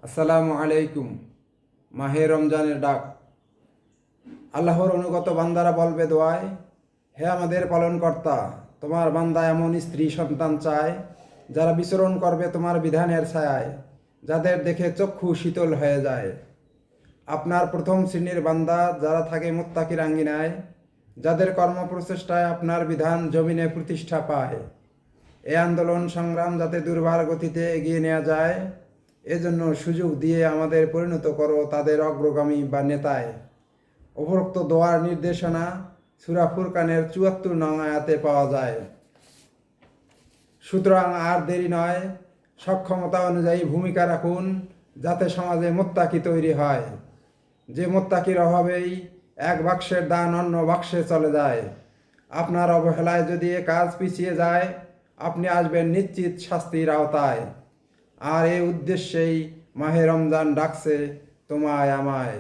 আসসালামু আলাইকুম। মাহে রমজানের ডাক। আল্লাহর অনুগত বান্দারা বলবে দোয়ায়, হে আমাদের পালনকর্তা, তোমার বান্দা এমন স্ত্রী সন্তান চায় যারা বিচরণ করবে তোমার বিধানের ছায়ায়, যাদের দেখে চক্ষু শীতল হয়ে যায়। আপনার প্রথম শ্রেণীর বান্দা যারা থাকে মুত্তাকির আঙ্গিনায়, যাদের কর্মপ্রচেষ্টায় আপনার বিধান জমিনে প্রতিষ্ঠা পায়। এই আন্দোলন সংগ্রাম যাতে দুর্বার গতিতে এগিয়ে নেওয়া যায়, এজন্য সুযোগ দিয়ে আমাদের পরিণত করো তাদের অগ্রগামী বা নেতায়। উপরোক্ত দোয়ার নির্দেশনা সূরা ফুরকানের ৭৪ নং আয়াতে পাওয়া যায়। সুতরাং আর দেরি নয়, সক্ষমতা অনুযায়ী ভূমিকা রাখুন যাতে সমাজে মুত্তাকি তৈরি হয়। যে মুত্তাকির অভাবেই এক বাক্সের দান অন্য বাক্সে চলে যায়। আপনার অবহেলায় যদি এ কাজ পিছিয়ে যায়, আপনি আসবেন নিশ্চিত শাস্তির আওতায়। আর এই উদ্দেশ্যেই মাহে রমজান ডাকছে তোমায় আমায়।